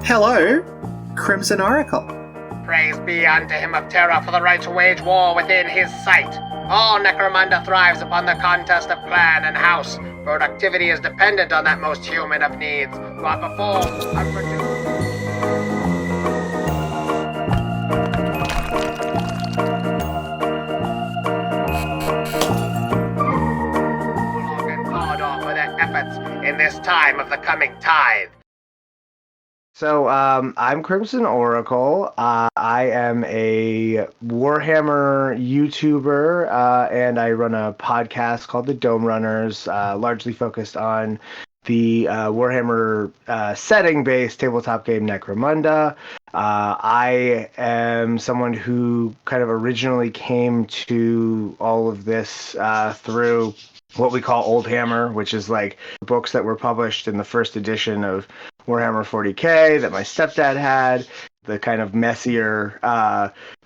Hello, Crimson Oracle. Praise be unto him of terror for the right to wage war within his sight. All Necromunda thrives upon the contest of clan and house. Productivity is dependent on that most human of needs. But before, and called off for their efforts in this time of the coming tithe. So, I'm Crimson Oracle. I am a Warhammer YouTuber, and I run a podcast called The Dome Runners, largely focused on the Warhammer setting-based tabletop game Necromunda. I am someone who kind of originally came to all of this through what we call Old Hammer, which is like books that were published in the first edition of Warhammer 40k that my stepdad had, the kind of messier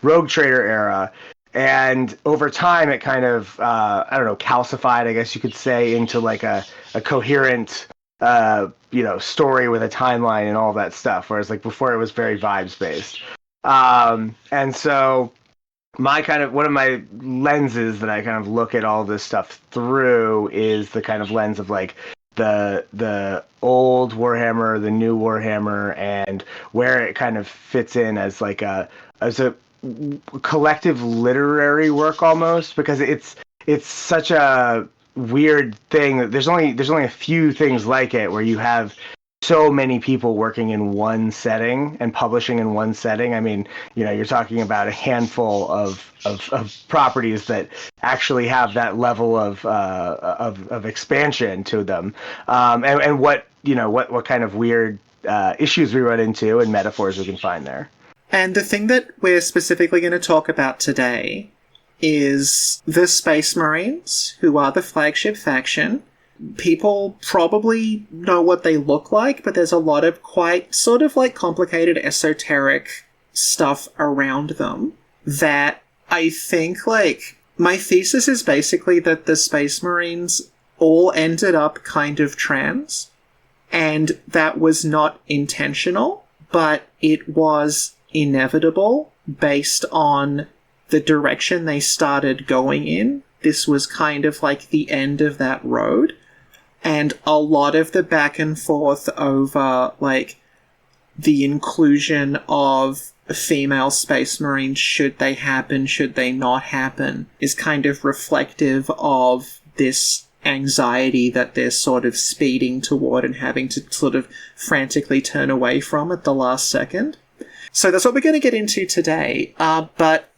Rogue Trader era. And over time, it kind of, calcified, I guess you could say, into like a coherent, story with a timeline and all that stuff. Whereas like before, it was very vibes based. And so one of my lenses that I kind of look at all this stuff through is the kind of lens of like the old Warhammer, the new Warhammer, and where it kind of fits in as a collective literary work almost, because it's such a weird thing that there's only a few things like it where you have so many people working in one setting and publishing in one setting. I mean, you're talking about a handful of properties that actually have that level of expansion to them, and what kind of weird issues we run into and metaphors we can find there. And the thing that we're specifically going to talk about today is the Space Marines, who are the flagship faction. People probably know what they look like, but there's a lot of quite sort of like complicated esoteric stuff around them that I think, like, my thesis is basically that the Space Marines all ended up kind of trans, and that was not intentional, but it was inevitable based on the direction they started going in. This was kind of like the end of that road. And a lot of the back and forth over, like, the inclusion of female Space Marines, should they happen, should they not happen, is kind of reflective of this anxiety that they're sort of speeding toward and having to sort of frantically turn away from at the last second. So that's what we're going to get into today. But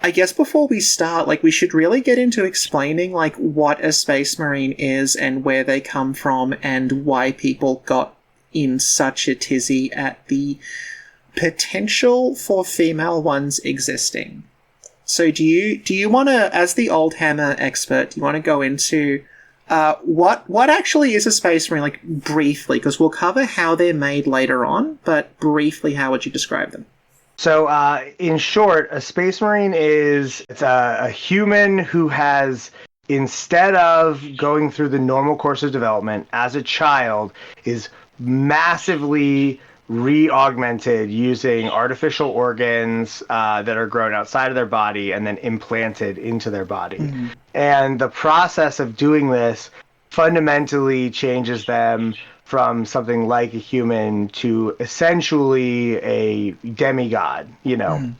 I guess before we start, like, we should really get into explaining, like, what a Space Marine is and where they come from and why people got in such a tizzy at the potential for female ones existing. So do you want to, as the Old Hammer expert, do you want to go into what actually is a Space Marine, like, briefly? Because we'll cover how they're made later on, but briefly, how would you describe them? So, in short, a Space Marine is a human who has, instead of going through the normal course of development as a child, is massively re-augmented using artificial organs that are grown outside of their body and then implanted into their body. Mm-hmm. And the process of doing this fundamentally changes them from something like a human to essentially a demigod, And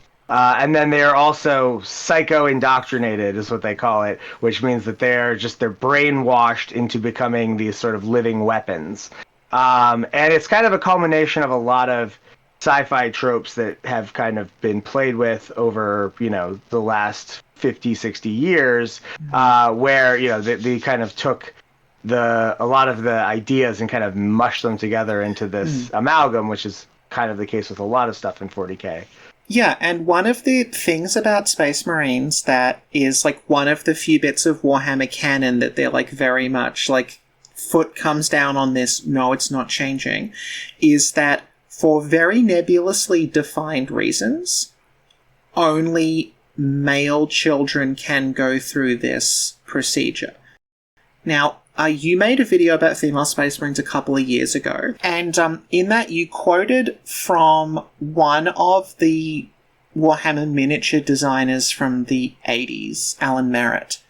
then they're also psycho-indoctrinated, is what they call it, which means that they're brainwashed into becoming these sort of living weapons. And it's kind of a culmination of a lot of sci-fi tropes that have kind of been played with over, the last 50, 60 years, where, they kind of took a lot of the ideas and kind of mush them together into this amalgam, which is kind of the case with a lot of stuff in 40k. Yeah, and one of the things about Space Marines that is, like, one of the few bits of Warhammer canon that they're, like, very much, like, foot comes down on this, no, it's not changing, is that for very nebulously defined reasons, only male children can go through this procedure. Now, You made a video about female Space Marines a couple of years ago, and in that you quoted from one of the Warhammer miniature designers from the 80s, Alan Merritt,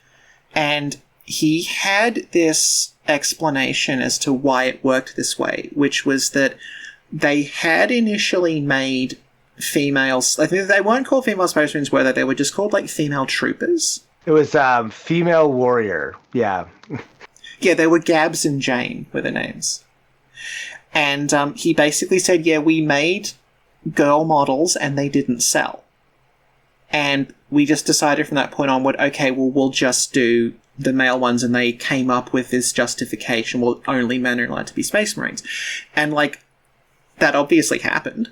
and he had this explanation as to why it worked this way, which was that they had initially made females, I think they weren't called female Space Marines, were they? They were just called, like, female troopers. It was female warrior, yeah. Yeah, they were Gabs and Jane were the names. And he basically said, yeah, we made girl models and they didn't sell. And we just decided from that point onward, okay, well, we'll just do the male ones, and they came up with this justification, well, only men are allowed to be Space Marines. And, like, that obviously happened.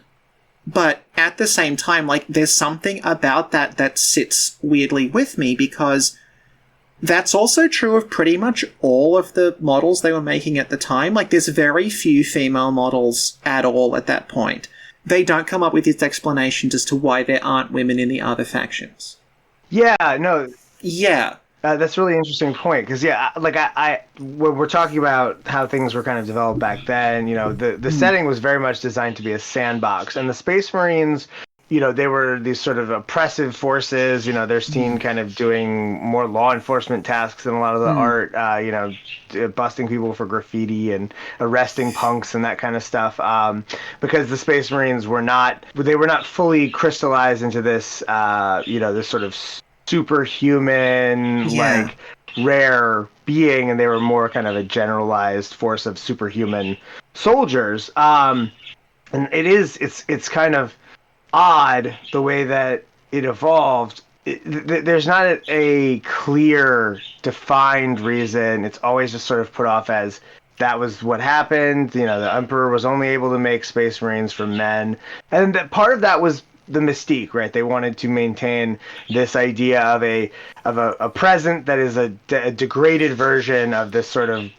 But at the same time, like, there's something about that that sits weirdly with me, because that's also true of pretty much all of the models they were making at the time. Like, there's very few female models at all at that point. They don't come up with these explanations as to why there aren't women in the other factions. Yeah, no. Yeah. That's a really interesting point, because, yeah, like, when we're talking about how things were kind of developed back then, you know, the setting was very much designed to be a sandbox, and the Space Marines, you know, they were these sort of oppressive forces. You know, they're seen kind of doing more law enforcement tasks than a lot of the art, you know, busting people for graffiti and arresting punks and that kind of stuff. Because the Space Marines were not fully crystallized into this, you know, this sort of superhuman, like, rare being, and they were more kind of a generalized force of superhuman soldiers. And it's kind of odd the way that it evolved. There's not a clear, defined reason. It's always just sort of put off as that was what happened. You know, the Emperor was only able to make Space Marines for men, and that part of that was the mystique, right? They wanted to maintain this idea of a present that is a degraded version of this sort of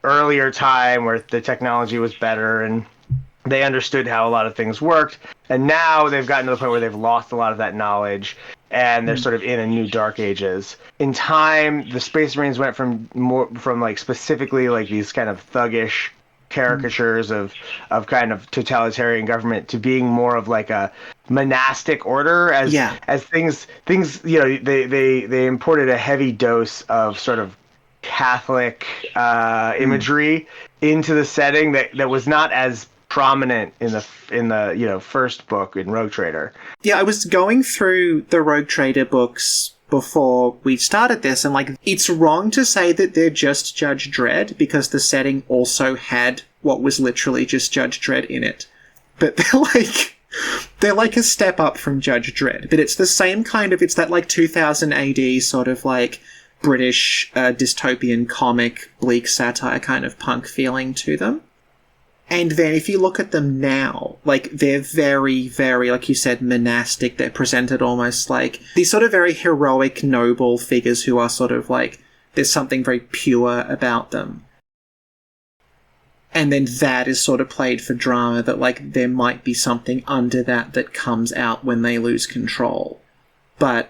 earlier time where the technology was better and they understood how a lot of things worked, and now they've gotten to the point where they've lost a lot of that knowledge, and they're sort of in a new dark ages. In time, the Space Marines went from like specifically like these kind of thuggish caricatures of kind of totalitarian government to being more of like a monastic order as things you know, they imported a heavy dose of sort of Catholic imagery into the setting that was not as prominent in the you know, first book in Rogue Trader. Yeah, I was going through the Rogue Trader books before we started this, and, like, it's wrong to say that they're just Judge Dredd, because the setting also had what was literally just Judge Dredd in it. But they're like a step up from Judge Dredd. But it's the same kind of, it's that, like, 2000 AD sort of, like, British dystopian comic, bleak satire kind of punk feeling to them. And then if you look at them now, like, they're very, very, like you said, monastic. They're presented almost like these sort of very heroic, noble figures who are sort of like, there's something very pure about them. And then that is sort of played for drama, that, like, there might be something under that comes out when they lose control. But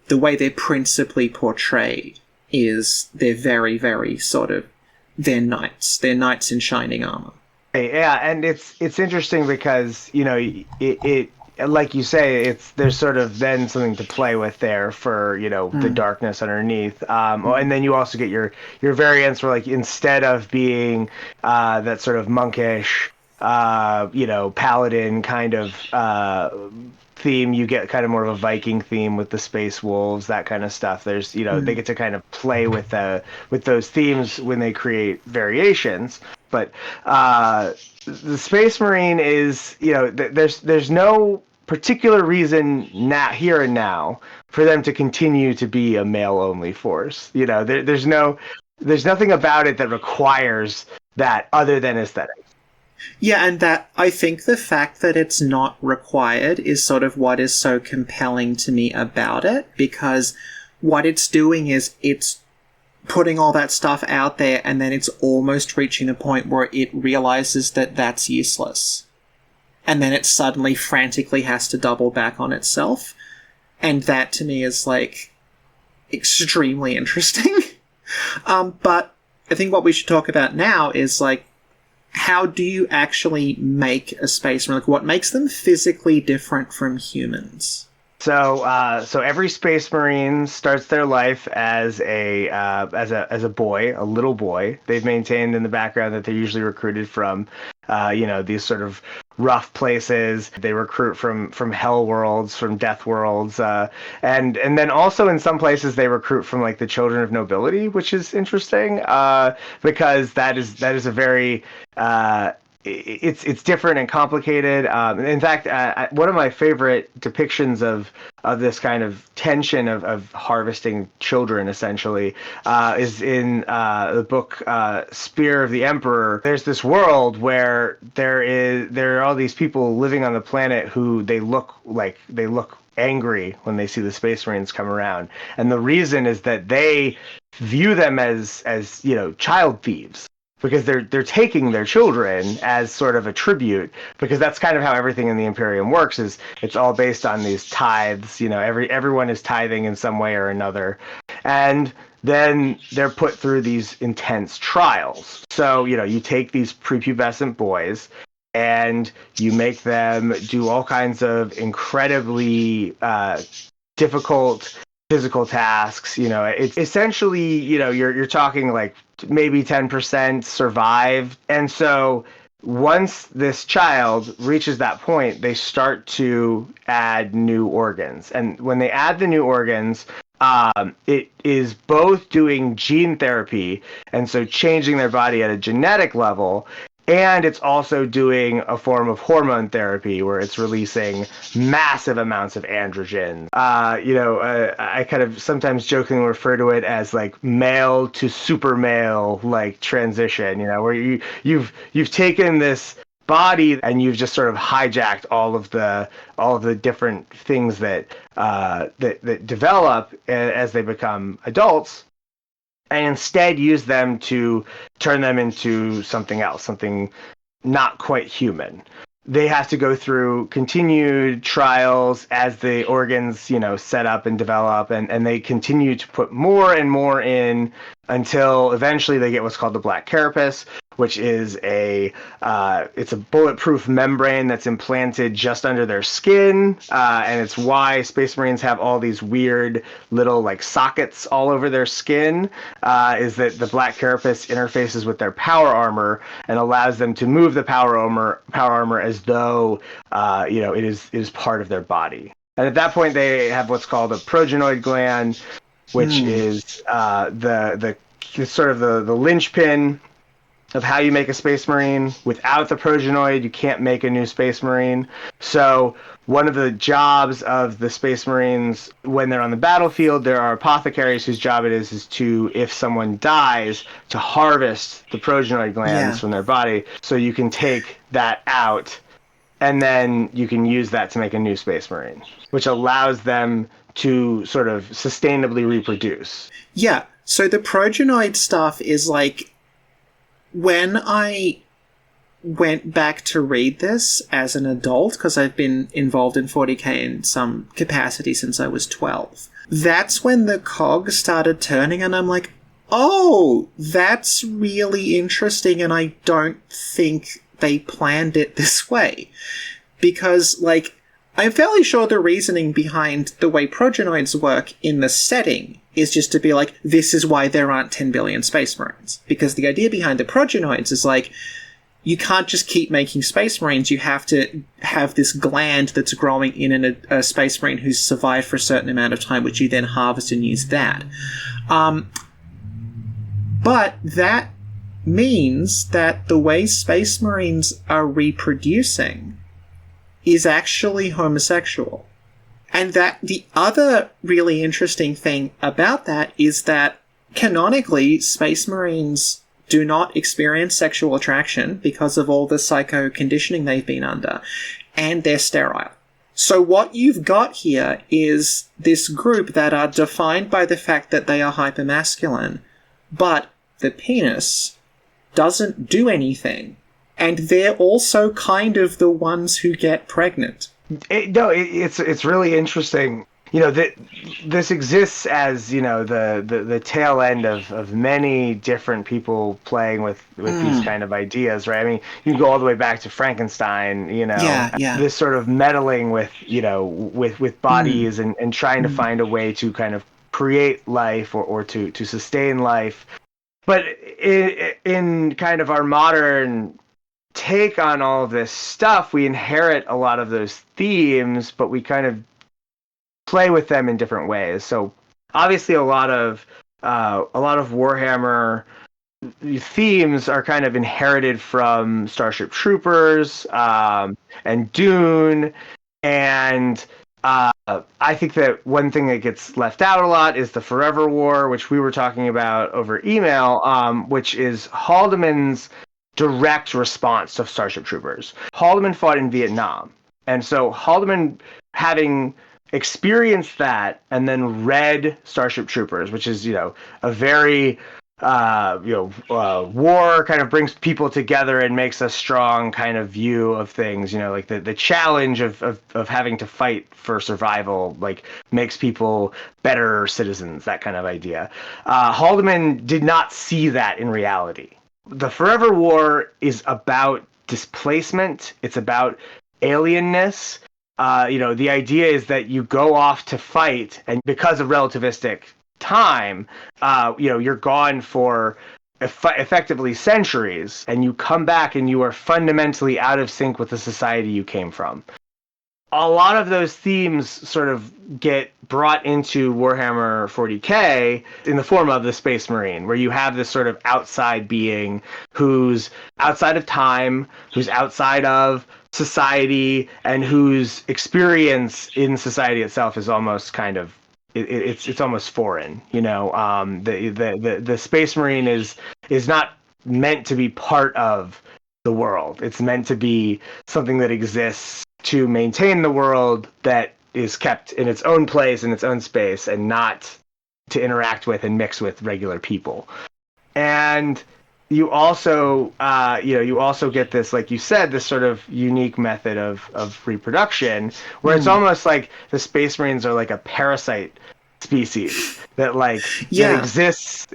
the way they're principally portrayed is they're very, very sort of, they're knights. They're knights in shining armor. Yeah, and it's interesting because, you know, it like you say, there's sort of then something to play with there for, you know, the darkness underneath. And then you also get your variants where, like, instead of being that sort of monkish, you know, paladin kind of theme, you get kind of more of a Viking theme with the space wolves, that kind of stuff. There's, you know, they get to kind of play with those themes when they create variations. But the Space Marine is, you know, there's no particular reason here and now for them to continue to be a male-only force. You know, there's nothing about it that requires that other than aesthetics. Yeah, and that, I think the fact that it's not required is sort of what is so compelling to me about it, because what it's doing is it's putting all that stuff out there, and then it's almost reaching a point where it realizes that that's useless. And then it suddenly frantically has to double back on itself. And that, to me, is, like, extremely interesting. But I think what we should talk about now is, like, how do you actually make a space marine? Like, what makes them physically different from humans? So every Space Marine starts their life as a boy, a little boy. They've maintained in the background that they're usually recruited from, these sort of rough places. They recruit from hell worlds, from death worlds, and then also in some places they recruit from like the children of nobility, which is interesting because that is a very it's different and complicated. In fact, one of my favorite depictions of this kind of tension of harvesting children, essentially, is in the book Spear of the Emperor. There's this world where there are all these people living on the planet who they look angry when they see the Space Marines come around, and the reason is that they view them as child thieves, because they're taking their children as sort of a tribute, because that's kind of how everything in the Imperium works. Is it's all based on these tithes. Everyone is tithing in some way or another, and then they're put through these intense trials. So you take these prepubescent boys and you make them do all kinds of incredibly difficult physical tasks. It's essentially, you're talking like maybe 10% survive. And so once this child reaches that point, they start to add new organs. And when they add the new organs, it is both doing gene therapy, and so changing their body at a genetic level, and it's also doing a form of hormone therapy where it's releasing massive amounts of androgen. I kind of sometimes jokingly refer to it as like male to super male like transition. Where you've taken this body and you've just sort of hijacked all of the different things that develop as they become adults, and instead use them to turn them into something else, something not quite human. They have to go through continued trials as the organs, set up and develop, and they continue to put more and more in until eventually they get what's called the Black Carapace, which is it's a bulletproof membrane that's implanted just under their skin, and it's why Space Marines have all these weird little like sockets all over their skin, is that the Black Carapace interfaces with their power armor and allows them to move the power armor as though it is part of their body. And at that point, they have what's called a progenoid gland, which is the sort of the linchpin of how you make a Space Marine. Without the progenoid, you can't make a new Space Marine. So one of the jobs of the Space Marines when they're on the battlefield, there are apothecaries whose job it is to, if someone dies, to harvest the progenoid glands from their body, so you can take that out, and then you can use that to make a new Space Marine, which allows them to sort of sustainably reproduce. Yeah, so the progenoid stuff is like, when I went back to read this as an adult, because I've been involved in 40k in some capacity since I was 12, that's when the cogs started turning, and I'm like, oh, that's really interesting, and I don't think they planned it this way. Because, like, I'm fairly sure the reasoning behind the way progenoids work in the setting is just to be like, this is why there aren't 10 billion Space Marines. Because the idea behind the progenoids is like, you can't just keep making Space Marines, you have to have this gland that's growing in a Space Marine who's survived for a certain amount of time, which you then harvest and use that. But that means that the way Space Marines are reproducing is actually homosexual. And that the other really interesting thing about that is that canonically, Space Marines do not experience sexual attraction because of all the psycho conditioning they've been under, and they're sterile. So what you've got here is this group that are defined by the fact that they are hypermasculine, but the penis doesn't do anything, and they're also kind of the ones who get pregnant. It's really interesting. this exists as, the tail end of many different people playing with these kind of ideas, right? I mean, you can go all the way back to Frankenstein, Yeah. this sort of meddling with, with bodies and trying to find a way to kind of create life or to sustain life. But in kind of our modern take on all of this stuff, we inherit a lot of those themes, but we kind of play with them in different ways. So obviously a lot of Warhammer themes are kind of inherited from Starship Troopers and Dune, and I think that one thing that gets left out a lot is the Forever War, which we were talking about over email, which is Haldeman's direct response to Starship Troopers. Haldeman fought in Vietnam, and so Haldeman, having experienced that and then read Starship Troopers, which is, a very war kind of brings people together and makes a strong kind of view of things, like the challenge of having to fight for survival, like, makes people better citizens, that kind of idea. Haldeman did not see that in reality. The Forever War is about displacement. It's about alienness. The idea is that you go off to fight, and because of relativistic time, you're gone for effectively centuries, and you come back and you are fundamentally out of sync with the society you came from. A lot of those themes sort of get brought into Warhammer 40k in the form of the Space Marine, where you have this sort of outside being who's outside of time, who's outside of society, and whose experience in society itself is almost kind of it's almost foreign. The Space Marine is not meant to be part of the world. It's meant to be something that exists to maintain the world, that is kept in its own place, in its own space, and not to interact with and mix with regular people. And you also, get this, like you said, this sort of unique method of reproduction, where it's almost like the Space Marines are like a parasite species that that exists,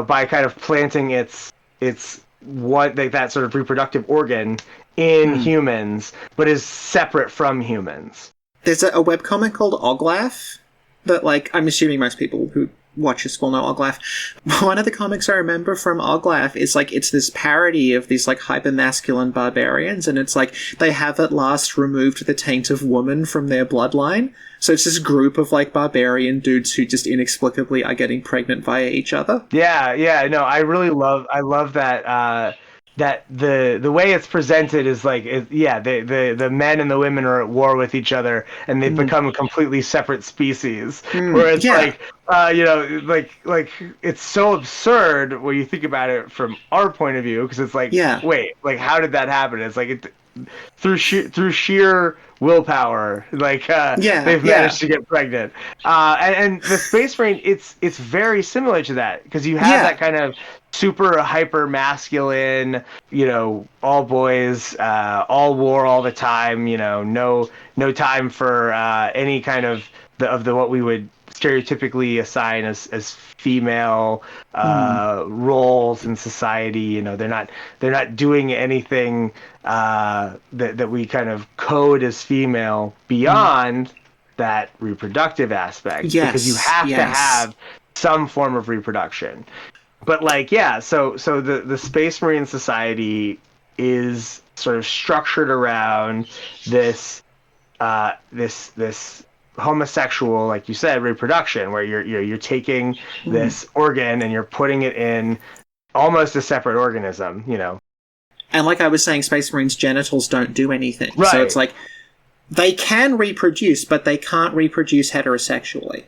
by kind of planting its that sort of reproductive organ in humans, but is separate from humans. There's a webcomic called Oglaf that, I'm assuming most people who watch this will know Oglaf. One of the comics I remember from Oglaf is, it's this parody of these, hyper-masculine barbarians, and it's they have at last removed the taint of woman from their bloodline. So it's this group of, barbarian dudes who just inexplicably are getting pregnant via each other. Yeah, no, I love that, that the way it's presented is the men and the women are at war with each other, and they've become a completely separate species. Where it's it's so absurd when you think about it from our point of view, because it's wait, how did that happen? It's through sheer willpower, they've managed to get pregnant. And the Space Marine, it's very similar to that, because you have that kind of super hyper masculine, all boys, all war all the time, no time for any kind of the what we would stereotypically assign as female roles in society. They're not doing anything that we kind of code as female beyond that reproductive aspect, because you have to have some form of reproduction. But so the Space Marine society is sort of structured around this homosexual, like you said, reproduction, where you're taking this organ and you're putting it in almost a separate organism, And like I was saying, Space Marines' genitals don't do anything. Right. So it's they can reproduce, but they can't reproduce heterosexually.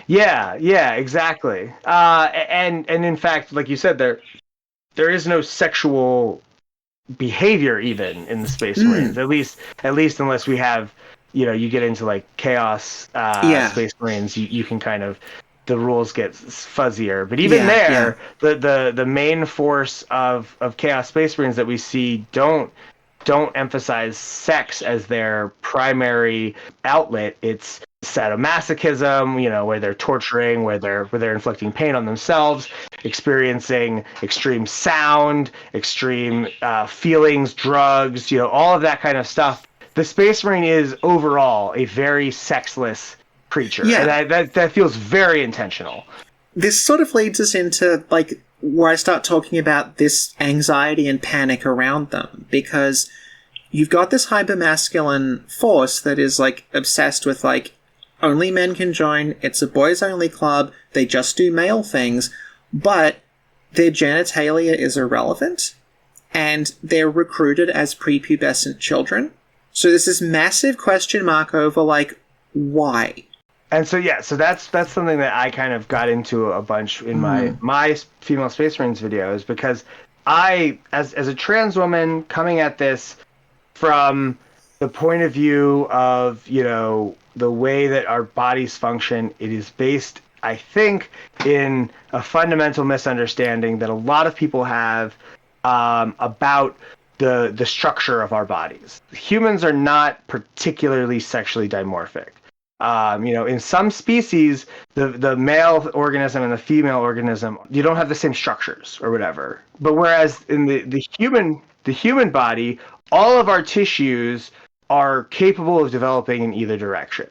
Yeah, exactly. And in fact, like you said, there is no sexual behavior even in the Space Marines. At least unless we have, you get into Chaos Space Marines, you can kind of, the rules get fuzzier. But even the main force of Chaos Space Marines that we see don't emphasize sex as their primary outlet. It's sadomasochism, where they're torturing, where they're inflicting pain on themselves, experiencing extreme sound, extreme feelings, drugs, all of that kind of stuff. The Space Marine is overall a very sexless creature, Yeah. and that feels very intentional. This sort of leads us into, like, where I start talking about this anxiety and panic around them, because you've got this hypermasculine force that is, like, obsessed with, like, only men can join, it's a boys-only club, they just do male things, but their genitalia is irrelevant, and they're recruited as prepubescent children. So there's this massive question mark over, like, why? And so that's something that I kind of got into a bunch in my female Space Marines videos, because I, as a trans woman coming at this from the point of view of, the way that our bodies function, it is based, I think, in a fundamental misunderstanding that a lot of people have about the structure of our bodies. Humans are not particularly sexually dimorphic. In some species, the male organism and the female organism, you don't have the same structures or whatever. But whereas in the human body, all of our tissues are capable of developing in either direction.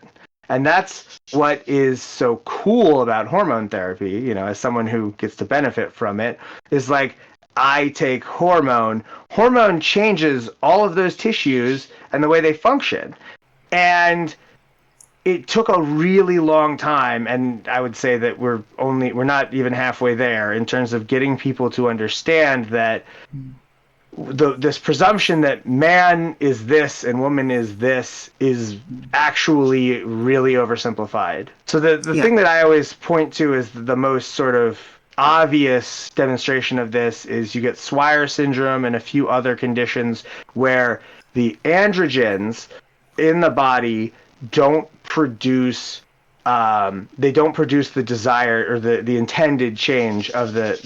And that's what is so cool about hormone therapy, as someone who gets to benefit from it, is like, I take hormone changes all of those tissues and the way they function. And it took a really long time, and I would say that we're not even halfway there in terms of getting people to understand that this presumption that man is this and woman is this is actually really oversimplified. So the thing that I always point to as the most sort of obvious demonstration of this is you get Swire syndrome and a few other conditions where the androgens in the body don't produce the desire or the intended change of the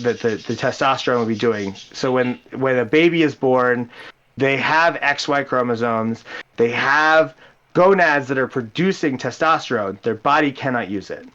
testosterone will be doing. So when a baby is born, they have XY chromosomes, they have gonads that are producing testosterone, their body cannot use it.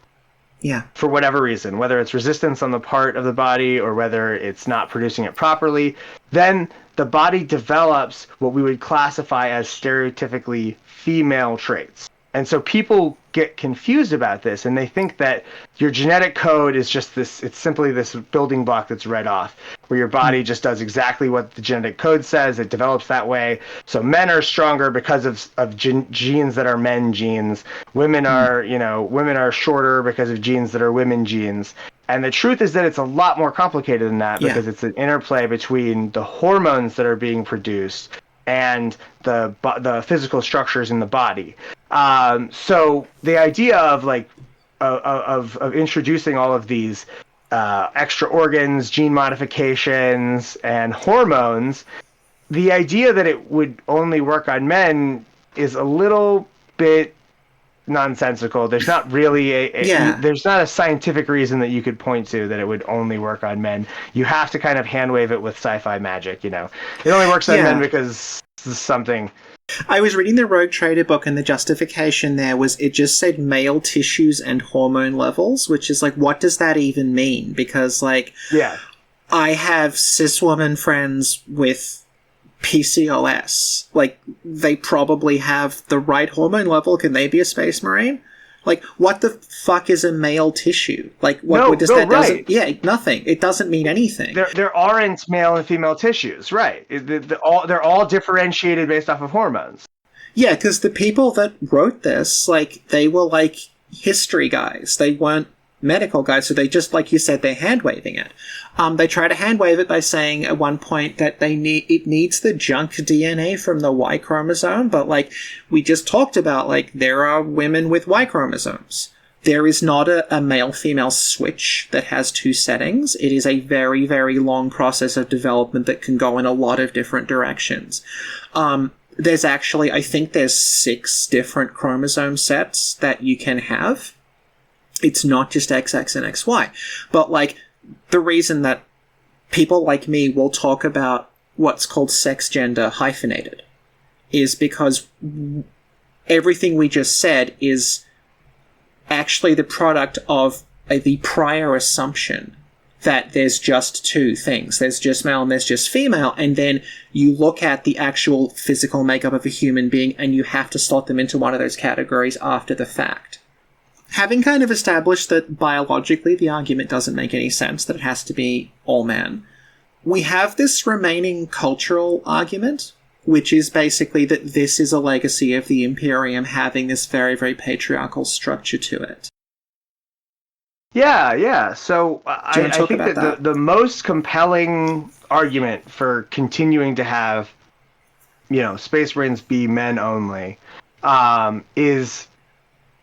Yeah. For whatever reason, whether it's resistance on the part of the body or whether it's not producing it properly, then the body develops what we would classify as stereotypically female traits. And so people get confused about this, and they think that your genetic code is just this, it's simply this building block that's read off, where your body just does exactly what the genetic code says, it develops that way. So men are stronger because of genes that are men genes. Women are shorter because of genes that are women genes. And the truth is that it's a lot more complicated than that, because it's an interplay between the hormones that are being produced and the physical structures in the body. So the idea of of introducing all of these extra organs, gene modifications, and hormones, the idea that it would only work on men is a little bit nonsensical. There's not really there's not a scientific reason that you could point to that it would only work on men. You have to kind of hand wave it with sci-fi magic, It only works on men because something. I was reading the Rogue Trader book, and the justification there was it just said male tissues and hormone levels, which is like, what does that even mean? Because I have cis woman friends with PCOS. Like, they probably have the right hormone level. Can they be a Space Marine? Like, what the fuck is a male tissue? Like, what does that? Right. Nothing. It doesn't mean anything. There aren't male and female tissues, right? They're all differentiated based off of hormones. Yeah, because the people that wrote this, like, they were like history guys. They weren't medical guys, so they just, like you said, they're hand waving it. They try to hand wave it by saying at one point that it needs the junk DNA from the Y chromosome, but like we just talked about, like, there are women with Y chromosomes. There is not a male-female switch that has two settings. It is a very, very long process of development that can go in a lot of different directions. There's actually, I think there's 6 different chromosome sets that you can have. It's not just XX and XY. But, like, the reason that people like me will talk about what's called sex gender hyphenated is because everything we just said is actually the product of the prior assumption that there's just two things. There's just male and there's just female, and then you look at the actual physical makeup of a human being and you have to slot them into one of those categories after the fact. Having kind of established that biologically the argument doesn't make any sense, that it has to be all men, we have this remaining cultural argument, which is basically that this is a legacy of the Imperium having this very, very patriarchal structure to it. Yeah. So I think that the most compelling argument for continuing to have, Space Marines be men only, is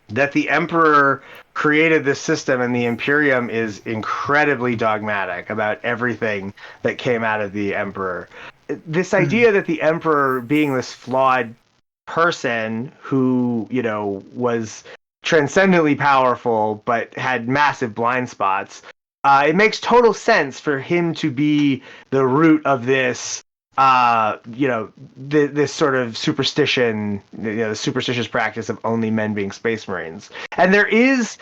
that the Emperor created this system and the Imperium is incredibly dogmatic about everything that came out of the Emperor. This idea that the Emperor, being this flawed person who, was transcendently powerful but had massive blind spots, it makes total sense for him to be the root of this this sort of superstition, the superstitious practice of only men being Space Marines. And there is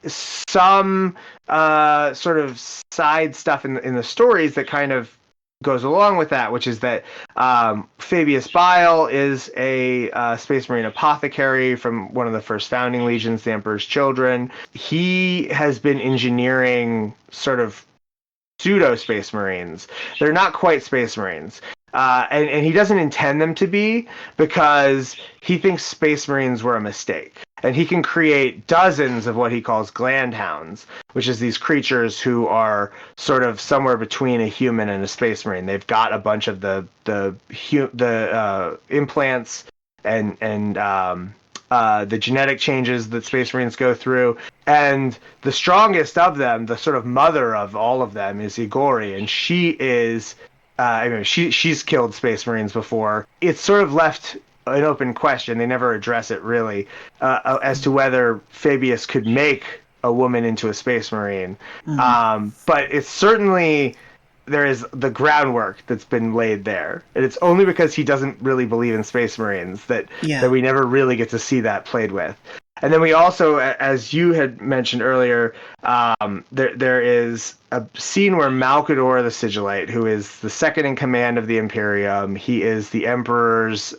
some sort of side stuff in the stories that kind of goes along with that, which is that Fabius Bile is a Space Marine apothecary from one of the first founding legions, the Emperor's Children. He has been engineering sort of pseudo Space Marines. They're not quite Space Marines. And he doesn't intend them to be, because he thinks Space Marines were a mistake. And he can create dozens of what he calls gland hounds, which is these creatures who are sort of somewhere between a human and a Space Marine. They've got a bunch of the implants and the genetic changes that Space Marines go through. And the strongest of them, the sort of mother of all of them, is Igori, and she is she's killed Space Marines before. It's sort of left an open question. They never address it really, as to whether Fabius could make a woman into a Space Marine. But it's certainly, there is the groundwork that's been laid there. And it's only because he doesn't really believe in Space Marines that we never really get to see that played with. And then we also, as you had mentioned earlier, there is a scene where Malkador the Sigillite, who is the second in command of the Imperium, he is the Emperor's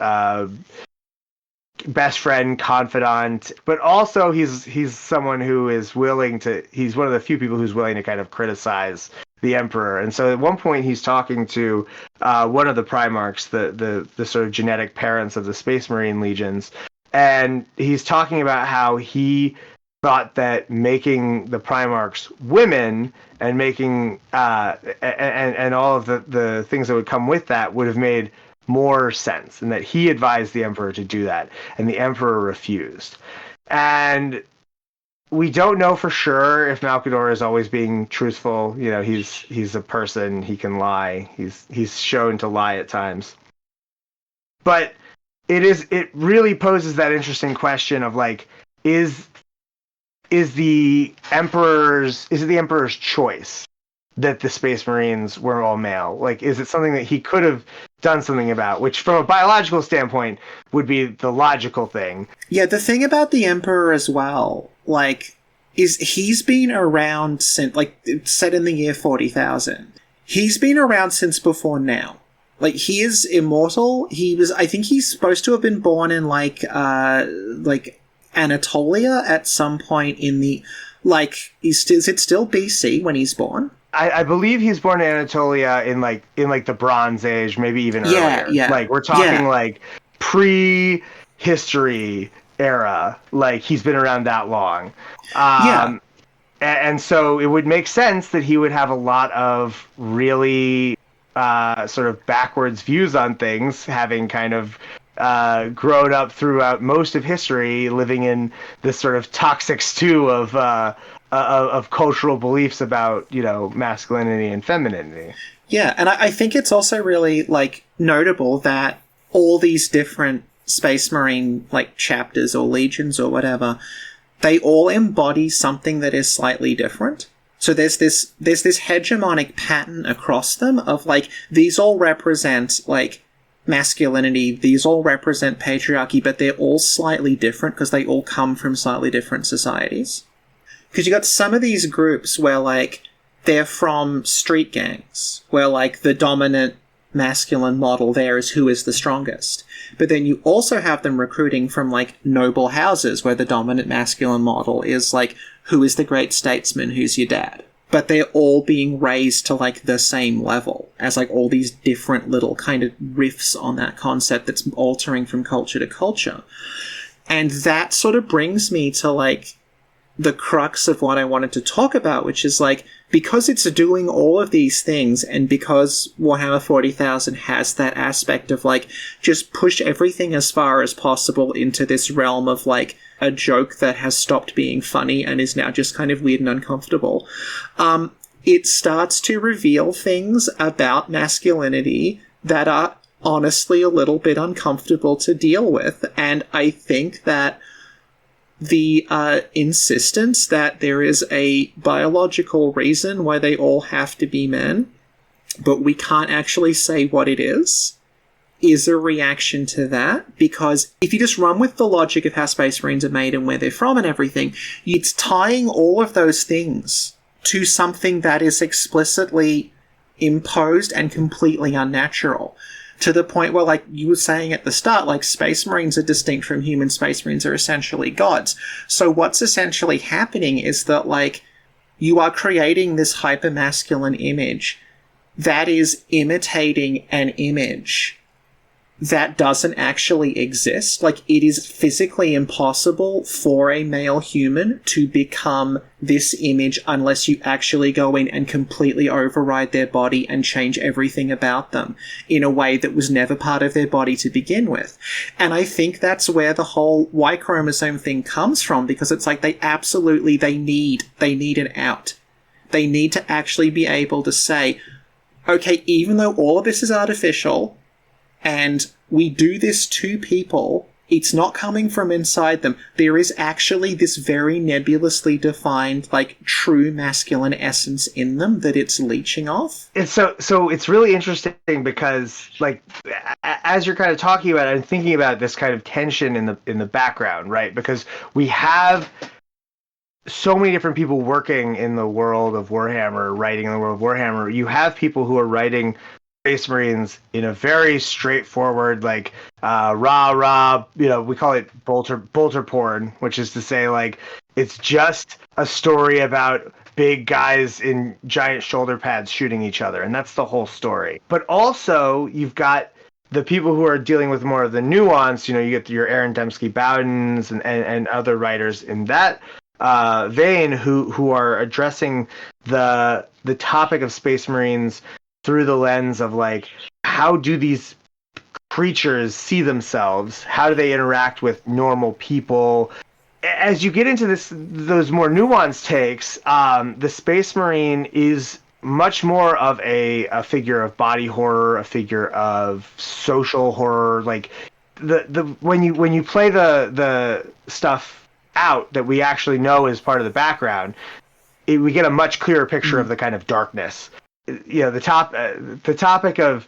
best friend, confidant, but also he's someone who is willing to, he's one of the few people who's willing to kind of criticize the Emperor. And so at one point he's talking to one of the Primarchs, the sort of genetic parents of the Space Marine legions, and he's talking about how he thought that making the Primarchs women and making and all of the things that would come with that would have made more sense, and that he advised the Emperor to do that, and the Emperor refused. And we don't know for sure if Malkador is always being truthful. He's a person, he can lie. He's shown to lie at times. But it really poses that interesting question of, like, is it the Emperor's choice that the Space Marines were all male? Like, is it something that he could have done something about, which from a biological standpoint would be the logical thing? Yeah, the thing about the Emperor as well, like, is he's been around since, like, set in the year 40,000. He's been around since before now. Like, he is immortal. I think he's supposed to have been born in, like Anatolia at some point in the, like, is it still BC when he's born? I believe he's born in Anatolia in the Bronze Age, maybe even earlier. Yeah. Like, we're talking like pre-history era. Like, he's been around that long. And so it would make sense that he would have a lot of really sort of backwards views on things, having kind of grown up throughout most of history, living in this sort of toxic stew of cultural beliefs about, masculinity and femininity. Yeah, and I think it's also really, like, notable that all these different Space Marine, like, chapters or legions or whatever, they all embody something that is slightly different. So there's this hegemonic pattern across them of, like, these all represent, like, masculinity, these all represent patriarchy, but they're all slightly different because they all come from slightly different societies. Because you got some of these groups where, like, they're from street gangs, where, like, the dominant masculine model there is who is the strongest. But then you also have them recruiting from, like, noble houses, where the dominant masculine model is, like, who is the great statesman, who's your dad. But they're all being raised to, like, the same level, as, like, all these different little kind of riffs on that concept that's altering from culture to culture. And that sort of brings me to, like, the crux of what I wanted to talk about, which is, like, because it's doing all of these things, and because Warhammer 40,000 has that aspect of, like, just push everything as far as possible into this realm of, like, a joke that has stopped being funny and is now just kind of weird and uncomfortable, it starts to reveal things about masculinity that are honestly a little bit uncomfortable to deal with. And I think that the insistence that there is a biological reason why they all have to be men, but we can't actually say what it is a reaction to that. Because if you just run with the logic of how Space Marines are made and where they're from and everything, it's tying all of those things to something that is explicitly imposed and completely unnatural. To the point where, like you were saying at the start, like, Space Marines are distinct from human. Space Marines are essentially gods. So what's essentially happening is that, like, you are creating this hyper-masculine image that is imitating an image that doesn't actually exist. Like, it is physically impossible for a male human to become this image unless you actually go in and completely override their body and change everything about them in a way that was never part of their body to begin with. And I think that's where the whole Y chromosome thing comes from, because it's like they need an out. They need to actually be able to say, okay, even though all of this is artificial, and we do this to people, it's not coming from inside them. There is actually this very nebulously defined, like, true masculine essence in them that it's leeching off. It's so it's really interesting because, like, as you're kind of talking about it, I'm thinking about this kind of tension in the background, right? Because we have so many different people working in the world of Warhammer, writing in the world of Warhammer. You have people who are writing Space Marines in a very straightforward, like, rah, we call it bolter porn, which is to say, like, it's just a story about big guys in giant shoulder pads shooting each other, and that's the whole story. But also, you've got the people who are dealing with more of the nuance. You get your Aaron Dembski-Bowdens and other writers in that vein who are addressing the topic of Space Marines through the lens of, like, how do these creatures see themselves? How do they interact with normal people? As you get into those more nuanced takes, the Space Marine is much more of a figure of body horror, a figure of social horror. Like, when you play the stuff out that we actually know is part of the background, we get a much clearer picture of the kind of darkness. The topic of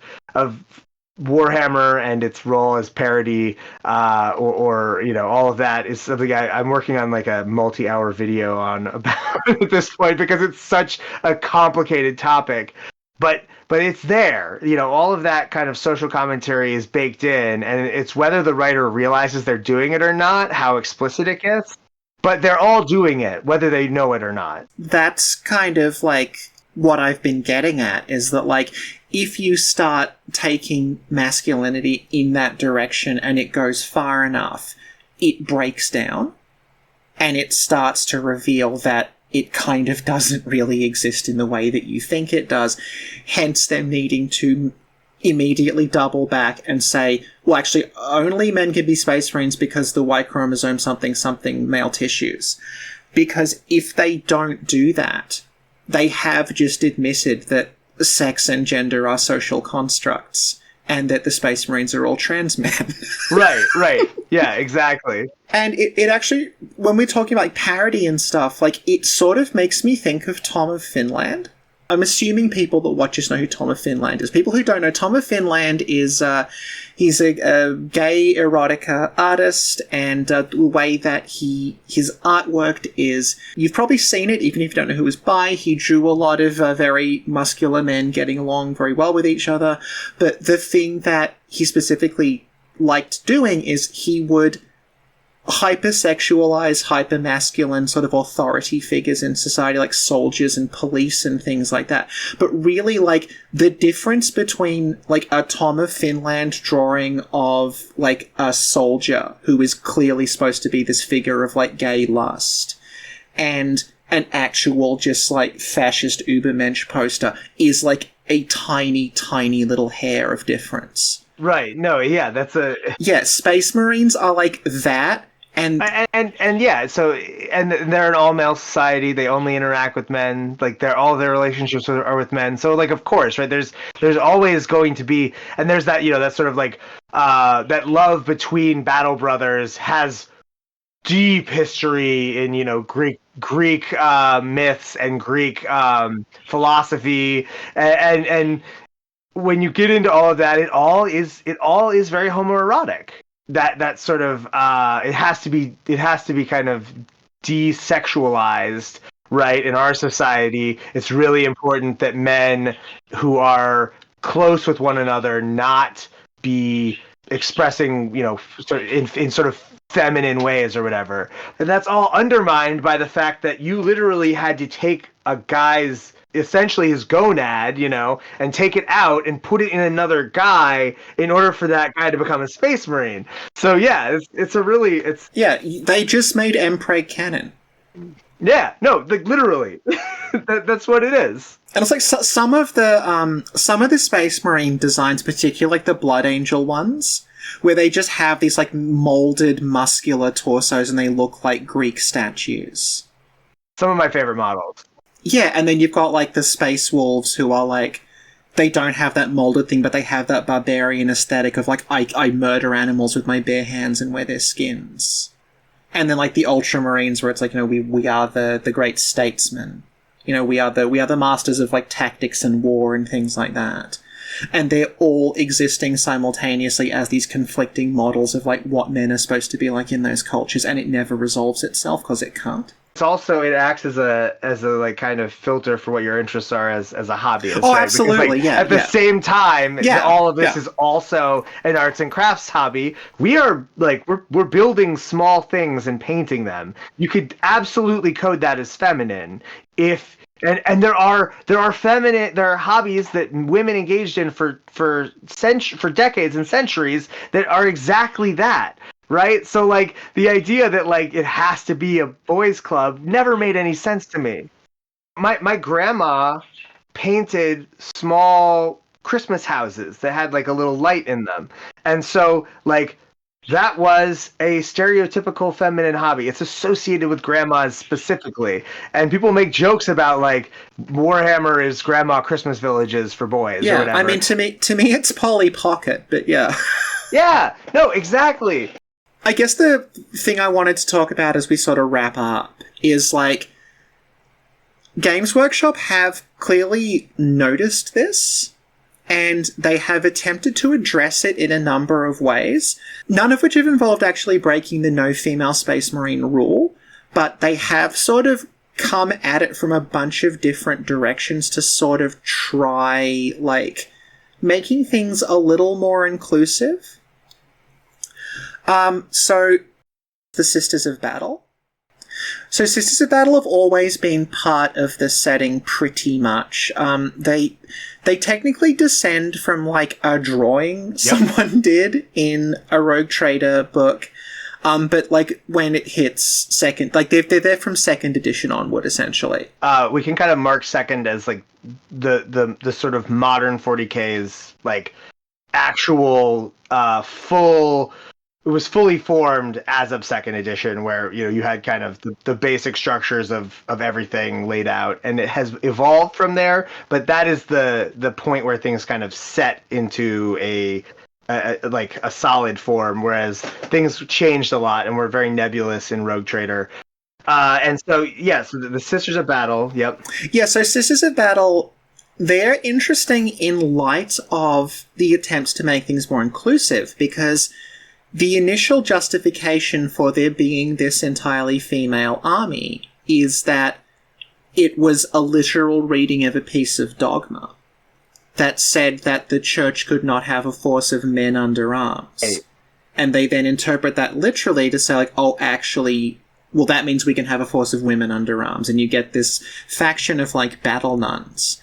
Warhammer and its role as parody, or all of that is something I'm working on, like, a multi-hour video on about at this point, because it's such a complicated topic. But it's there. All of that kind of social commentary is baked in, and it's whether the writer realizes they're doing it or not, how explicit it gets. But they're all doing it, whether they know it or not. That's kind of, like, what I've been getting at, is that, like, if you start taking masculinity in that direction and it goes far enough, it breaks down and it starts to reveal that it kind of doesn't really exist in the way that you think it does. Hence them needing to immediately double back and say, well, actually, only men can be Space Marines because the Y chromosome something male tissues. Because if they don't do that, they have just admitted that sex and gender are social constructs and that the Space Marines are all trans men. Right. Yeah, exactly. And it actually, when we're talking about, like, parody and stuff, like, it sort of makes me think of Tom of Finland. I'm assuming people that watch us know who Tom of Finland is. People who don't know, Tom of Finland is he's a gay erotica artist, and the way that his artwork is, you've probably seen it, even if you don't know who it was by. He drew a lot of very muscular men getting along very well with each other. But the thing that he specifically liked doing is he would hypersexualize, hypermasculine sort of authority figures in society, like soldiers and police and things like that. But really, like, the difference between, like, a Tom of Finland drawing of, like, a soldier who is clearly supposed to be this figure of, like, gay lust, and an actual just, like, fascist Ubermensch poster is, like, a tiny, tiny little hair of difference. Right. No, yeah, that's a... Yeah, Space Marines are like that. And yeah, so, and they're an all-male society. They only interact with men. Like, all their relationships are with men. So, like, of course, right, there's always going to be, and there's that, that sort of, like, that love between battle brothers has deep history in, Greek myths and Greek philosophy. And when you get into all of that, it all is very homoerotic. That sort of it has to be kind of desexualized, right? In our society, it's really important that men who are close with one another not be expressing, sort of in sort of feminine ways or whatever. And that's all undermined by the fact that you literally had to take a guy's, essentially his gonad, and take it out and put it in another guy in order for that guy to become a Space Marine. So yeah, it's yeah, they just made Emperor canon. Yeah, no, like, literally, that's what it is. And it's like some of the Space Marine designs, particularly like the Blood Angel ones, where they just have these like molded muscular torsos and they look like Greek statues. Some of my favorite models. Yeah, and then you've got, like, the Space Wolves who are, like, they don't have that molded thing, but they have that barbarian aesthetic of, like, I murder animals with my bare hands and wear their skins. And then, like, the Ultramarines where it's like, we are the great statesmen. We are the masters of, like, tactics and war and things like that. And they're all existing simultaneously as these conflicting models of, like, what men are supposed to be like in those cultures, and it never resolves itself because it can't. It's also, it acts as a like kind of filter for what your interests are as a hobbyist. Oh, right? absolutely, Because, at the same time, all of this is also an arts and crafts hobby. We are like we're building small things and painting them. You could absolutely code that as feminine if. And there are hobbies that women engaged in for decades and centuries that are exactly that. Right? So, like, the idea that, like, it has to be a boys' club never made any sense to me. My grandma painted small Christmas houses that had, like, a little light in them. And so, like, that was a stereotypical feminine hobby. It's associated with grandmas specifically. And people make jokes about, like, Warhammer is grandma Christmas villages for boys or whatever. I mean, to me it's Polly Pocket, but yeah. Yeah, no, exactly. I guess the thing I wanted to talk about as we sort of wrap up is, like, Games Workshop have clearly noticed this, and they have attempted to address it in a number of ways, none of which have involved actually breaking the no female Space Marine rule, but they have sort of come at it from a bunch of different directions to sort of try, like, making things a little more inclusive. So, the Sisters of Battle. So, Sisters of Battle have always been part of the setting pretty much. They technically descend from, like, a drawing someone did in a Rogue Trader book. But, like, when it hits second, like, they're there from second edition onward, essentially. We can kind of mark second as, like, the sort of modern 40K's, like, actual, full... It was fully formed as of second edition, where you had kind of the basic structures of everything laid out, and it has evolved from there. But that is the point where things kind of set into a solid form, whereas things changed a lot and were very nebulous in Rogue Trader. And so, so the Sisters of Battle, yep. Yeah, so Sisters of Battle they're interesting in light of the attempts to make things more inclusive, because the initial justification for there being this entirely female army is that it was a literal reading of a piece of dogma that said that the church could not have a force of men under arms. Hey. And they then interpret that literally to say, like, oh, actually, well, that means we can have a force of women under arms. And you get this faction of, like, battle nuns.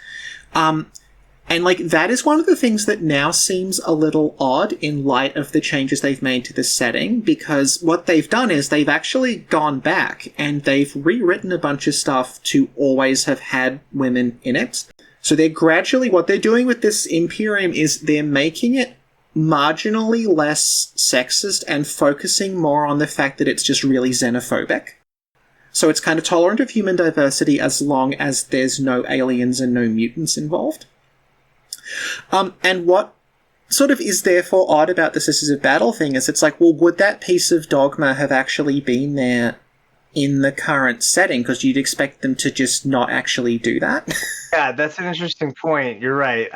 And, like, that is one of the things that now seems a little odd in light of the changes they've made to the setting, because what they've done is they've actually gone back and they've rewritten a bunch of stuff to always have had women in it. So they're gradually, what they're doing with this Imperium is they're making it marginally less sexist and focusing more on the fact that it's just really xenophobic. So it's kind of tolerant of human diversity as long as there's no aliens and no mutants involved. And what sort of is therefore odd about the Sisters of Battle thing is it's like, well, would that piece of dogma have actually been there in the current setting? Because you'd expect them to just not actually do that. Yeah, that's an interesting point. You're right.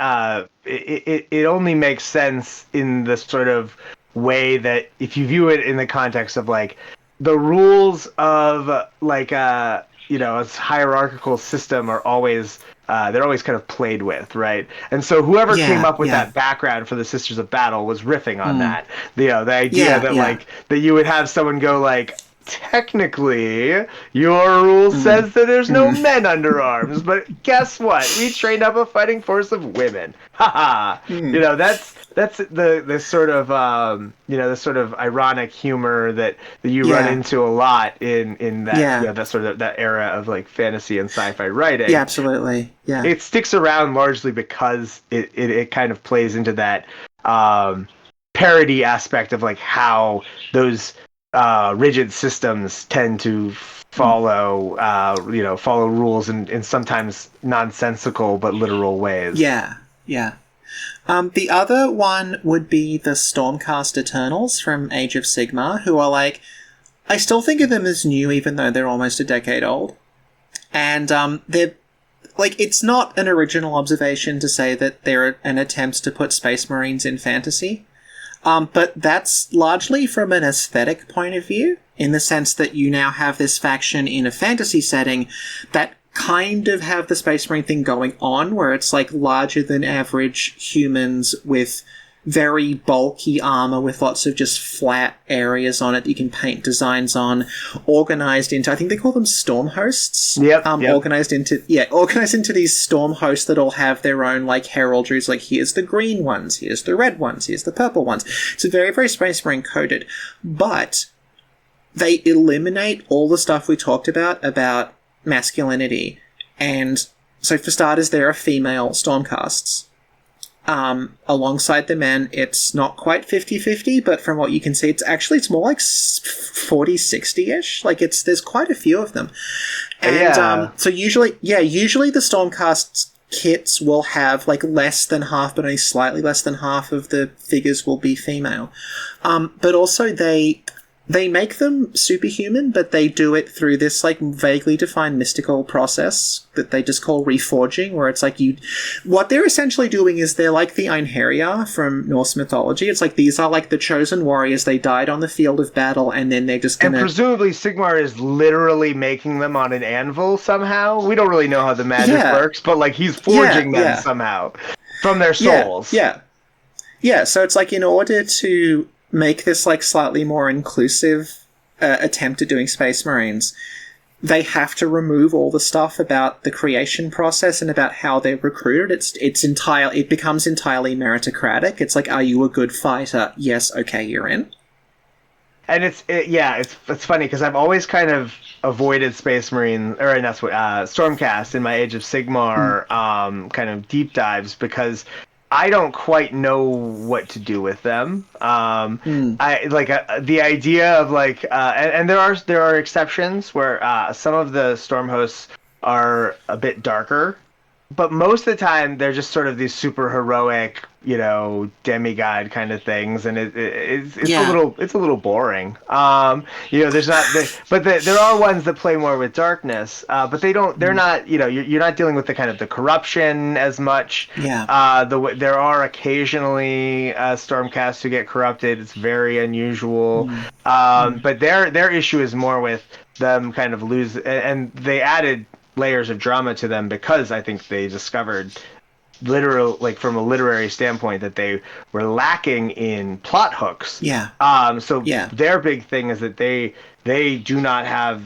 It only makes sense in the sort of way that if you view it in the context of like the rules of like a hierarchical system are always they're always kind of played with, right? And so whoever came up with that background for the Sisters of Battle was riffing on that. The idea that like that you would have someone go like, technically, your rule says that there's no men under arms, but guess what? We trained up a fighting force of women. Haha. That's the sort of the sort of ironic humor that you run into a lot in that that sort of that era of like fantasy and sci-fi writing. Yeah, absolutely. Yeah. It sticks around largely because it kind of plays into that parody aspect of like how those rigid systems tend to follow rules in sometimes nonsensical but literal ways. Yeah. The other one would be the Stormcast Eternals from Age of Sigmar, who are like, I still think of them as new, even though they're almost a decade old. And they're like, it's not an original observation to say that they're an attempt to put Space Marines in fantasy. But that's largely from an aesthetic point of view, in the sense that you now have this faction in a fantasy setting that kind of have the Space Marine thing going on, where it's like larger than average humans with very bulky armor with lots of just flat areas on it that you can paint designs on, organized into, I think they call them storm hosts. Yep. Organized into these storm hosts that all have their own like heraldries, like here's the green ones, here's the red ones, here's the purple ones. It's very, very Space Marine coded. But they eliminate all the stuff we talked about masculinity. And so for starters, there are female Stormcasts. Alongside the men, it's not quite 50-50, but from what you can see, it's more like 40-60-ish. Like there's quite a few of them. And so usually the Stormcast kits will have like less than half, but only slightly less than half of the figures will be female. But also they make them superhuman, but they do it through this like vaguely defined mystical process that they just call reforging, where it's like what they're essentially doing is they're like the Einherjar from Norse mythology. It's like these are like the chosen warriors. They died on the field of battle, and then they're just gonna... And presumably Sigmar is literally making them on an anvil somehow. We don't really know how the magic works, but like he's forging them somehow from their souls. Yeah, so it's like in order to make this like slightly more inclusive attempt at doing Space Marines, they have to remove all the stuff about the creation process and about how they're recruited. It becomes entirely meritocratic. It's like, are you a good fighter? Yes, okay, you're in. And it's funny because I've always kind of avoided Space Marine, or that's what Stormcast in my Age of Sigmar kind of deep dives, because I don't quite know what to do with them. I like the idea of like, and there are exceptions where some of the storm hosts are a bit darker but most of the time they're just sort of these super heroic, demigod kind of things, and it's a little boring. There's not, but there are ones that play more with darkness, but they're not, you're not dealing with the kind of the corruption as much. Yeah. There are occasionally Stormcasts who get corrupted. It's very unusual. But their issue is more with them kind of and they added layers of drama to them because I think they discovered from a literary standpoint that they were lacking in plot hooks. Yeah. Their big thing is that they do not have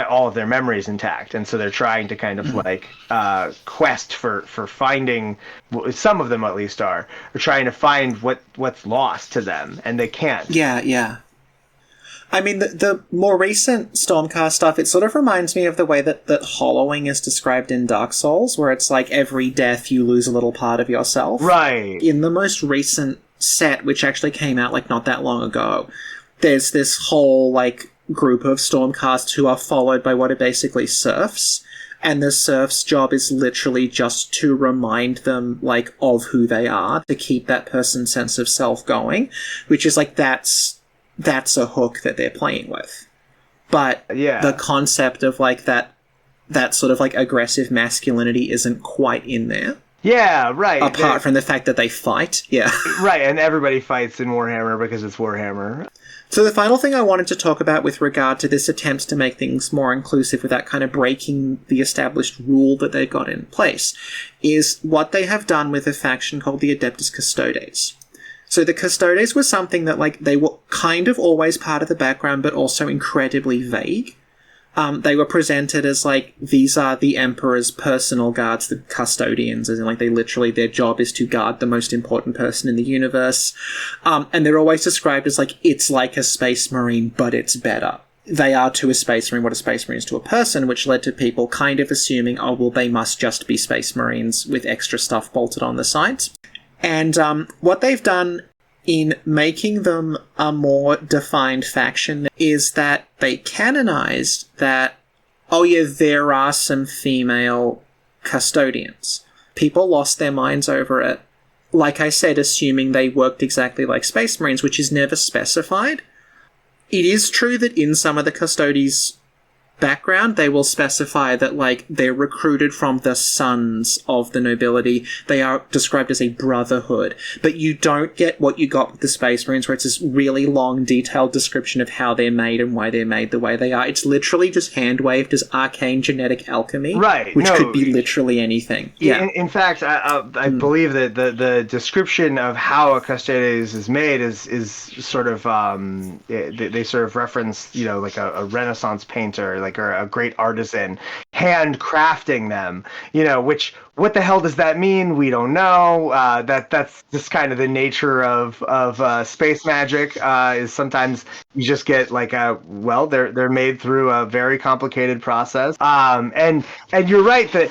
all of their memories intact, and so they're trying to kind of quest for finding, some of them at least are trying to find what's lost to them, and they can't. Yeah. I mean, the more recent Stormcast stuff, it sort of reminds me of the way that hollowing is described in Dark Souls, where it's like every death you lose a little part of yourself. Right. In the most recent set, which actually came out not that long ago, there's this whole group of Stormcasts who are followed by what are basically serfs, and the serf's job is literally just to remind them of who they are, to keep that person's sense of self going, which is that's a hook that they're playing with. But the concept of that sort of aggressive masculinity isn't quite in there. Yeah, right. Apart from the fact that they fight. Yeah. Right, and everybody fights in Warhammer because it's Warhammer. So the final thing I wanted to talk about with regard to this attempt to make things more inclusive without kind of breaking the established rule that they've got in place is what they have done with a faction called the Adeptus Custodes. So the Custodes was something that, they were kind of always part of the background, but also incredibly vague. They were presented as, these are the Emperor's personal guards, the custodians, as in, they literally, their job is to guard the most important person in the universe. And they're always described as, it's like a Space Marine, but it's better. They are to a Space Marine what a Space Marine is to a person, which led to people kind of assuming, oh, well, they must just be Space Marines with extra stuff bolted on the sides. And what they've done in making them a more defined faction is that they canonized that, oh yeah, there are some female custodians. People lost their minds over it. Like I said, assuming they worked exactly like Space Marines, which is never specified. It is true that in some of the Custodes' background, they will specify that, they're recruited from the sons of the nobility. They are described as a brotherhood. But you don't get what you got with the Space Marines, where it's this really long, detailed description of how they're made and why they're made the way they are. It's literally just hand-waved as arcane genetic alchemy. Right. Which could be literally anything. Yeah. In fact, I believe that the description of how a Custodes is made is sort of, they sort of reference, a Renaissance painter, or a great artisan handcrafting them, which, what the hell does that mean? We don't know. That's just kind of the nature of space magic, is sometimes you just get they're made through a very complicated process. And you're right that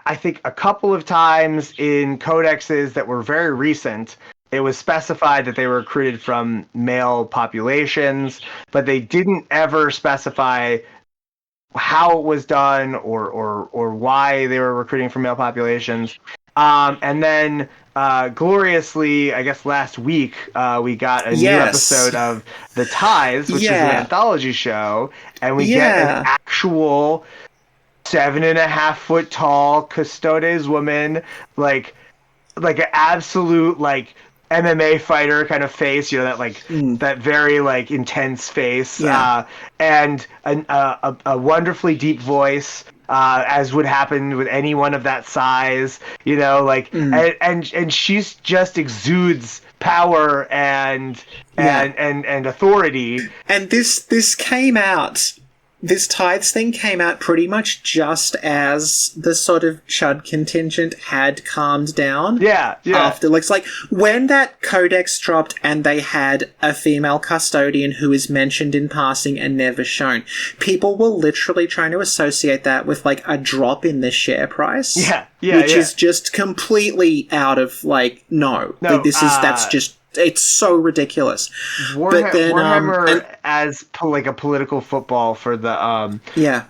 I think a couple of times in codexes that were very recent, it was specified that they were recruited from male populations, but they didn't ever specify how it was done or why they were recruiting from male populations. And then gloriously, I guess last week, we got a new episode of The Ties, which is an anthology show, and we get an actual 7.5 foot tall Custodes woman, like an absolute MMA fighter kind of face, that very intense face, and a wonderfully deep voice, as would happen with anyone of that size, and she's just exudes power and authority. And this came out. This Tithes thing came out pretty much just as the sort of Chud contingent had calmed down. Yeah. After, when that codex dropped and they had a female custodian who is mentioned in passing and never shown, people were literally trying to associate that with, a drop in the share price. Yeah, which is just completely out of, no. That's It's so ridiculous. Warhammer as like a political football for the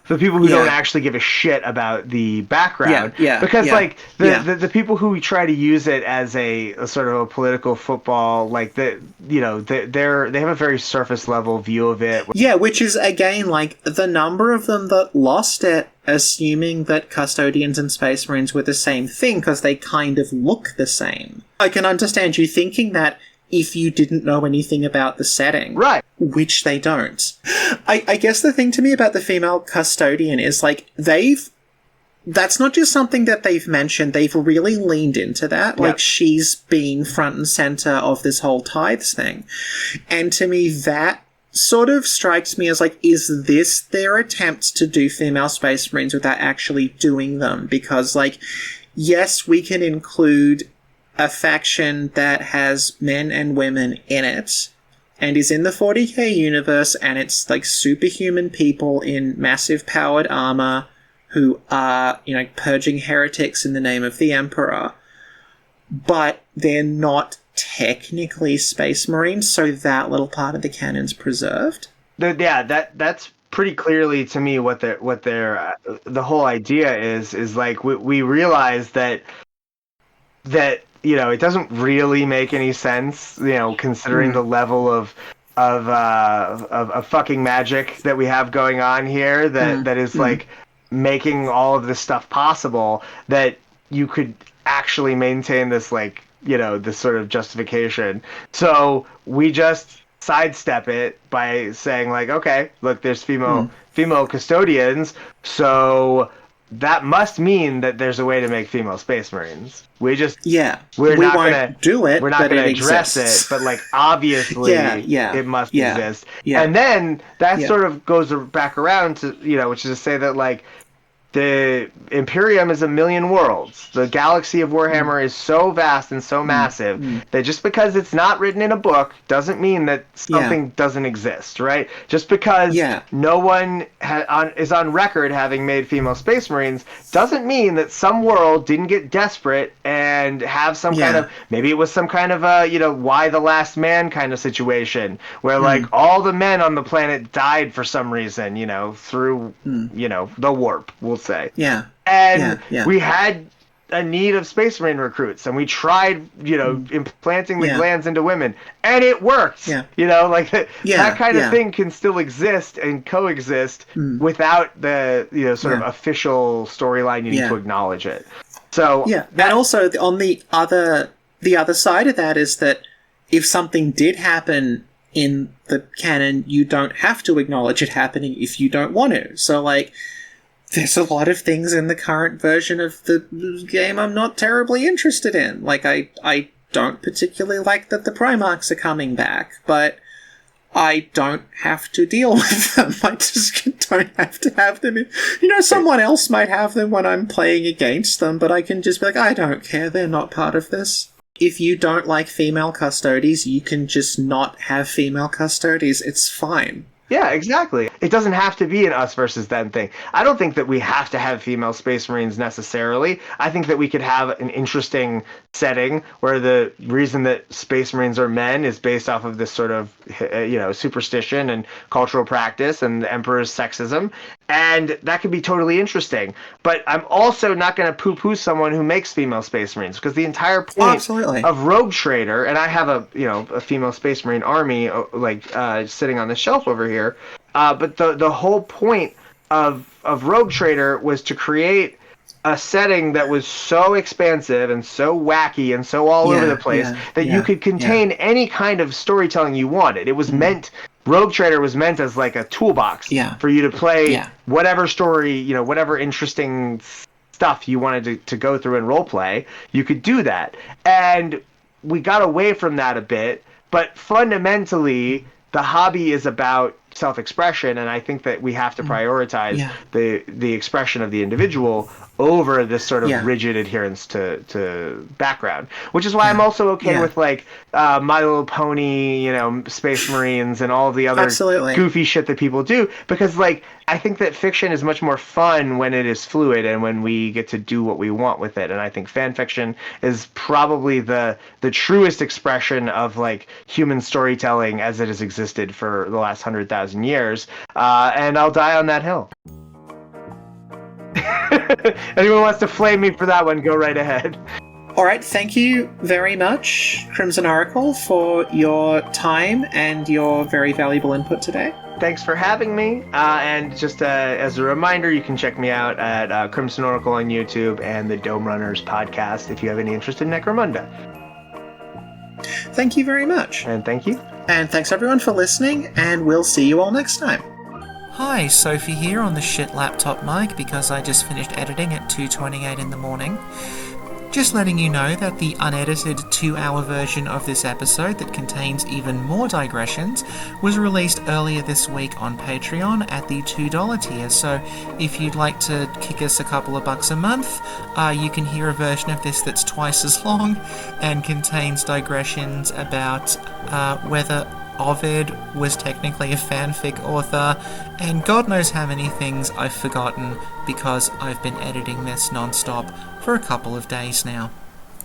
for people who don't actually give a shit about the background. Because like the people who try to use it as a sort of a political football, like they have a very surface level view of it. Yeah, which is again like the number of them that lost it, assuming that custodians and space marines were the same thing because they kind of look the same. I can understand you thinking that if you didn't know anything about the setting. Right. Which they don't. I guess the thing to me about the female custodian is, like, that's not just something that they've mentioned, they've really leaned into that. Yep. Like, she's been front and center of this whole tithes thing. And to me, that sort of strikes me as, like, is this their attempt to do female space marines without actually doing them? Because, like, yes, we can include a faction that has men and women in it and is in the 40k universe, and it's like superhuman people in massive powered armor who are, purging heretics in the name of the Emperor, but they're not technically space marines, so that little part of the canon's preserved. That's pretty clearly to me what their the whole idea is like we realize that it doesn't really make any sense, considering the level of fucking magic that we have going on here that is like making all of this stuff possible, that you could actually maintain this, like, this sort of justification. So we just sidestep it by saying, like, okay, look, there's female custodians, so that must mean that there's a way to make female space marines. We just we're not gonna do it. We're not gonna address it, but like obviously it must exist. And then that sort of goes back around to which is to say that like the Imperium is a million worlds. The galaxy of Warhammer is so vast and so massive that just because it's not written in a book doesn't mean that something doesn't exist, right? Just because no one is on record having made female space marines doesn't mean that some world didn't get desperate and have some kind of, maybe it was some kind of a, why the last man kind of situation where like all the men on the planet died for some reason, through, the warp, we'll say. And we had a need of space marine recruits, and we tried, implanting the glands into women, and it worked. That kind of thing can still exist and coexist without the sort of official storyline. You need to acknowledge it. So and also on the other side of that is that if something did happen in the canon, you don't have to acknowledge it happening if you don't want to. So like, there's a lot of things in the current version of the game I'm not terribly interested in. Like, I don't particularly like that the Primarchs are coming back, but I don't have to deal with them. I just don't have to have them. Someone else might have them when I'm playing against them, but I can just be like, I don't care, they're not part of this. If you don't like female custodies, you can just not have female custodies. It's fine. Yeah, exactly. It doesn't have to be an us versus them thing. I don't think that we have to have female space marines necessarily. I think that we could have an interesting setting where the reason that space marines are men is based off of this sort of, superstition and cultural practice and the emperor's sexism. And that could be totally interesting. But I'm also not going to poo-poo someone who makes female space marines, because the entire point of Rogue Trader, and I have a female space marine army sitting on the shelf over here. But the whole point of Rogue Trader was to create a setting that was so expansive and so wacky and so all over the place that you could contain any kind of storytelling you wanted. It was meant, Rogue Trader was meant as like a toolbox for you to play whatever story, whatever interesting stuff you wanted to go through and role play. You could do that. And we got away from that a bit, but fundamentally the hobby is about self-expression, and I think that we have to prioritize the expression of the individual over this sort of Yeah. rigid adherence to background, which is why I'm also okay with like My Little Pony, Space Marines, and all of the other Absolutely. goofy shit that people do, because like I think that fiction is much more fun when it is fluid and when we get to do what we want with it. And I think fan fiction is probably the truest expression of like human storytelling as it has existed for the last 100,000 years. And I'll die on that hill. Anyone wants to flame me for that one, go right ahead. All right, thank you very much, Crimson Oracle, for your time and your very valuable input today. Thanks for having me. And just as a reminder, you can check me out at Crimson Oracle on YouTube and the Dome Runners podcast if you have any interest in Necromunda. Thank you very much. And thank you. And thanks everyone for listening, and we'll see you all next time. Hi, Sophie here on the shit laptop mic because I just finished editing at 2:28 in the morning. Just letting you know that the unedited 2-hour version of this episode that contains even more digressions was released earlier this week on Patreon at the $2 tier, so if you'd like to kick us a couple of bucks a month, you can hear a version of this that's twice as long and contains digressions about whether Ovid was technically a fanfic author, and God knows how many things I've forgotten because I've been editing this non-stop for a couple of days now.